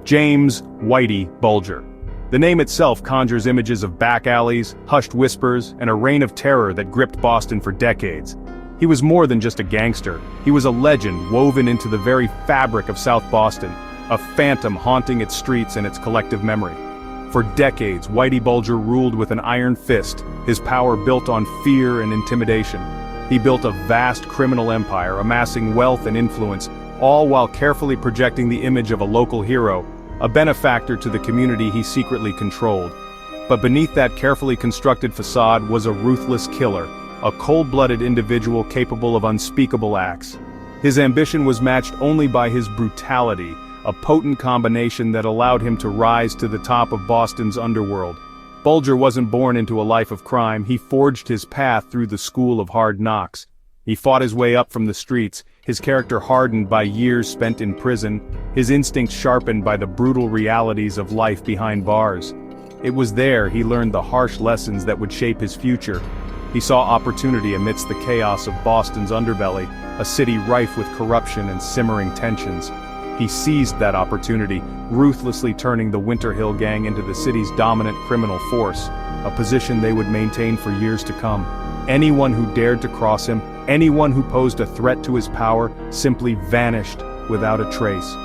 James Whitey Bulger. The name itself conjures images of back alleys, hushed whispers, and a reign of terror that gripped Boston for decades. He was more than just a gangster. He was a legend woven into the very fabric of South Boston, a phantom haunting its streets and its collective memory. For decades, Whitey Bulger ruled with an iron fist, his power built on fear and intimidation. He built a vast criminal empire, amassing wealth and influence, all while carefully projecting the image of a local hero, a benefactor to the community he secretly controlled. But beneath that carefully constructed facade was a ruthless killer, a cold-blooded individual capable of unspeakable acts. His ambition was matched only by his brutality, a potent combination that allowed him to rise to the top of Boston's underworld. Bulger wasn't born into a life of crime, he forged his path through the school of hard knocks. He fought his way up from the streets, his character hardened by years spent in prison, his instincts sharpened by the brutal realities of life behind bars. It was there he learned the harsh lessons that would shape his future. He saw opportunity amidst the chaos of Boston's underbelly, a city rife with corruption and simmering tensions. He seized that opportunity, ruthlessly turning the Winter Hill Gang into the city's dominant criminal force, a position they would maintain for years to come. Anyone who dared to cross him, anyone who posed a threat to his power, simply vanished without a trace.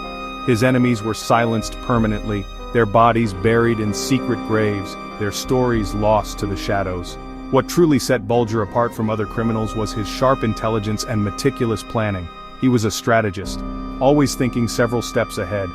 His enemies were silenced permanently, their bodies buried in secret graves, their stories lost to the shadows. What truly set Bulger apart from other criminals was his sharp intelligence and meticulous planning. He was a strategist, always thinking several steps ahead.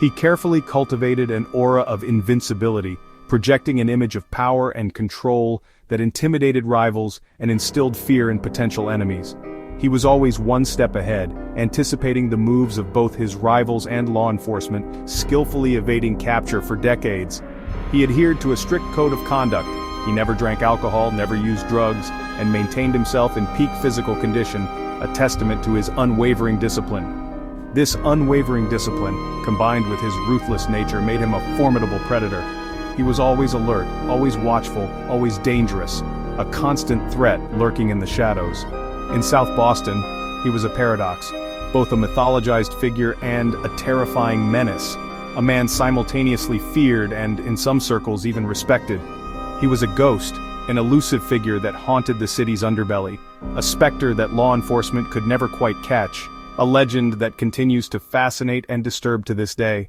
He carefully cultivated an aura of invincibility, projecting an image of power and control that intimidated rivals and instilled fear in potential enemies. He was always one step ahead, anticipating the moves of both his rivals and law enforcement, skillfully evading capture for decades. He adhered to a strict code of conduct. He never drank alcohol, never used drugs, and maintained himself in peak physical condition, a testament to his unwavering discipline. This unwavering discipline, combined with his ruthless nature, made him a formidable predator. He was always alert, always watchful, always dangerous, a constant threat lurking in the shadows. In South Boston, he was a paradox, both a mythologized figure and a terrifying menace, a man simultaneously feared and, in some circles, even respected. He was a ghost, an elusive figure that haunted the city's underbelly, a specter that law enforcement could never quite catch, a legend that continues to fascinate and disturb to this day.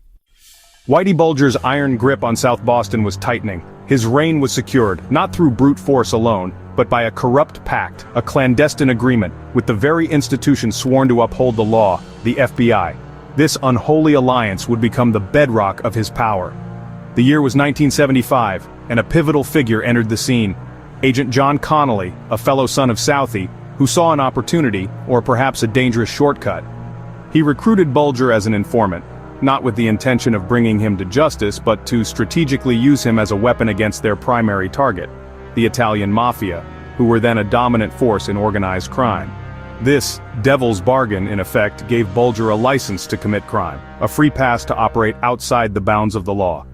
Whitey Bulger's iron grip on South Boston was tightening. His reign was secured, not through brute force alone, but by a corrupt pact, a clandestine agreement, with the very institution sworn to uphold the law, the FBI. This unholy alliance would become the bedrock of his power. The year was 1975, and a pivotal figure entered the scene. Agent John Connolly, a fellow son of Southie, who saw an opportunity, or perhaps a dangerous shortcut. He recruited Bulger as an informant, not with the intention of bringing him to justice, but to strategically use him as a weapon against their primary target, the Italian Mafia, who were then a dominant force in organized crime. This devil's bargain, in effect, gave Bulger a license to commit crime, a free pass to operate outside the bounds of the law.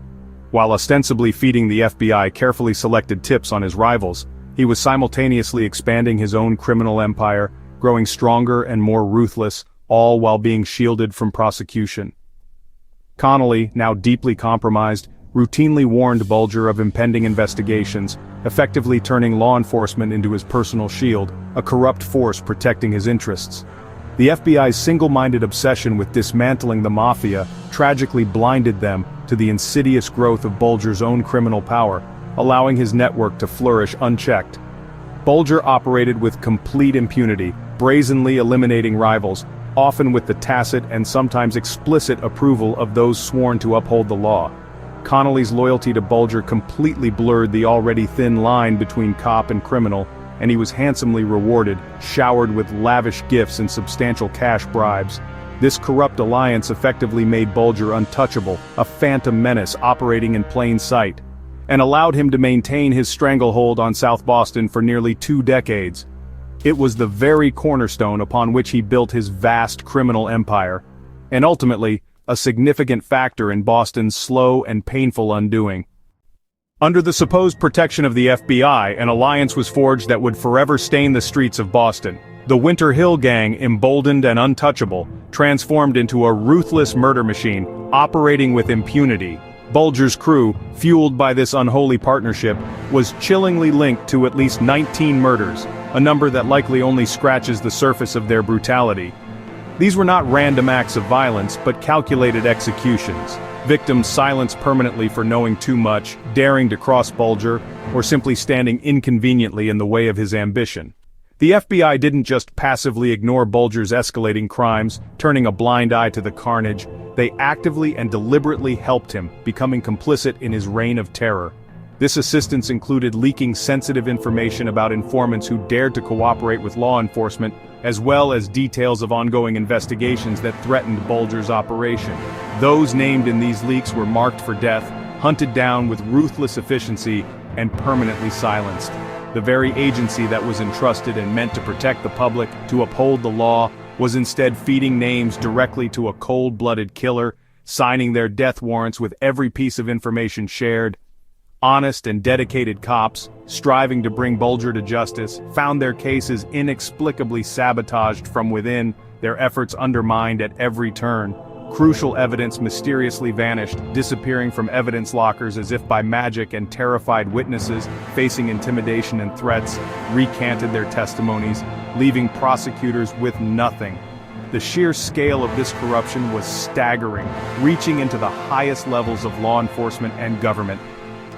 While ostensibly feeding the FBI carefully selected tips on his rivals, he was simultaneously expanding his own criminal empire, growing stronger and more ruthless, all while being shielded from prosecution. Connolly, now deeply compromised, routinely warned Bulger of impending investigations, effectively turning law enforcement into his personal shield, a corrupt force protecting his interests. The FBI's single-minded obsession with dismantling the Mafia tragically blinded them to the insidious growth of Bulger's own criminal power, allowing his network to flourish unchecked. Bulger operated with complete impunity, brazenly eliminating rivals, often with the tacit and sometimes explicit approval of those sworn to uphold the law. Connolly's loyalty to Bulger completely blurred the already thin line between cop and criminal, and he was handsomely rewarded, showered with lavish gifts and substantial cash bribes. This corrupt alliance effectively made Bulger untouchable, a phantom menace operating in plain sight, and allowed him to maintain his stranglehold on South Boston for nearly 2 decades. It was the very cornerstone upon which he built his vast criminal empire, and ultimately, a significant factor in Boston's slow and painful undoing. Under the supposed protection of the FBI, an alliance was forged that would forever stain the streets of Boston. The Winter Hill Gang, emboldened and untouchable, transformed into a ruthless murder machine, operating with impunity. Bulger's crew, fueled by this unholy partnership, was chillingly linked to at least 19 murders, a number that likely only scratches the surface of their brutality. These were not random acts of violence, but calculated executions. Victims silenced permanently for knowing too much, daring to cross Bulger, or simply standing inconveniently in the way of his ambition. The FBI didn't just passively ignore Bulger's escalating crimes, turning a blind eye to the carnage. They actively and deliberately helped him, becoming complicit in his reign of terror. This assistance included leaking sensitive information about informants who dared to cooperate with law enforcement, as well as details of ongoing investigations that threatened Bulger's operation. Those named in these leaks were marked for death, hunted down with ruthless efficiency, and permanently silenced. The very agency that was entrusted and meant to protect the public, to uphold the law, was instead feeding names directly to a cold-blooded killer, signing their death warrants with every piece of information shared. Honest and dedicated cops, striving to bring Bulger to justice, found their cases inexplicably sabotaged from within, their efforts undermined at every turn. Crucial evidence mysteriously vanished, disappearing from evidence lockers as if by magic, and terrified witnesses, facing intimidation and threats, recanted their testimonies, leaving prosecutors with nothing. The sheer scale of this corruption was staggering, reaching into the highest levels of law enforcement and government.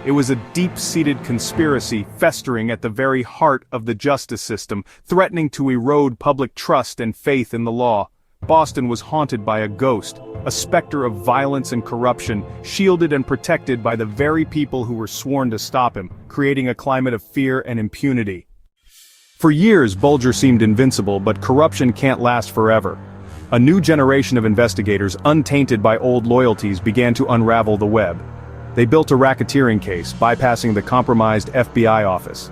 It was a deep-seated conspiracy festering at the very heart of the justice system, threatening to erode public trust and faith in the law. Boston was haunted by a ghost, a specter of violence and corruption, shielded and protected by the very people who were sworn to stop him, creating a climate of fear and impunity. For years, Bulger seemed invincible, but corruption can't last forever. A new generation of investigators, untainted by old loyalties, began to unravel the web. They built a racketeering case, bypassing the compromised FBI office.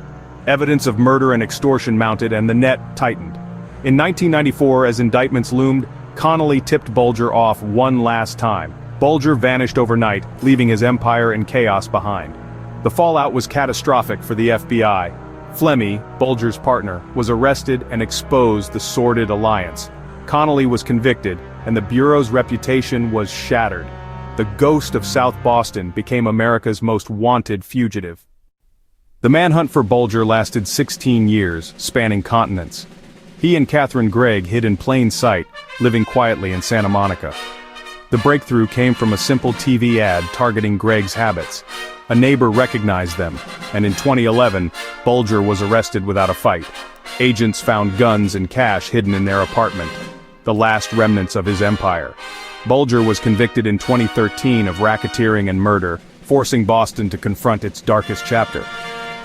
Evidence of murder and extortion mounted, and the net tightened. In 1994, as indictments loomed, Connolly tipped Bulger off one last time. Bulger vanished overnight, leaving his empire in chaos behind. The fallout was catastrophic for the FBI. Flemmy, Bulger's partner, was arrested and exposed the sordid alliance. Connolly was convicted, and the Bureau's reputation was shattered. The ghost of South Boston became America's most wanted fugitive. The manhunt for Bulger lasted 16 years, spanning continents. He and Catherine Gregg hid in plain sight, living quietly in Santa Monica. The breakthrough came from a simple TV ad targeting Gregg's habits. A neighbor recognized them, and in 2011, Bulger was arrested without a fight. Agents found guns and cash hidden in their apartment, the last remnants of his empire. Bulger was convicted in 2013 of racketeering and murder, forcing Boston to confront its darkest chapter.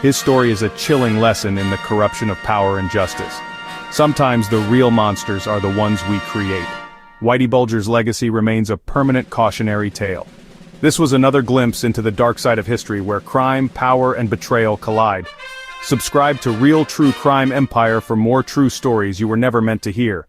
His story is a chilling lesson in the corruption of power and justice. Sometimes the real monsters are the ones we create. Whitey Bulger's legacy remains a permanent cautionary tale. This was another glimpse into the dark side of history where crime, power, and betrayal collide. Subscribe to Real True Crime Empire for more true stories you were never meant to hear.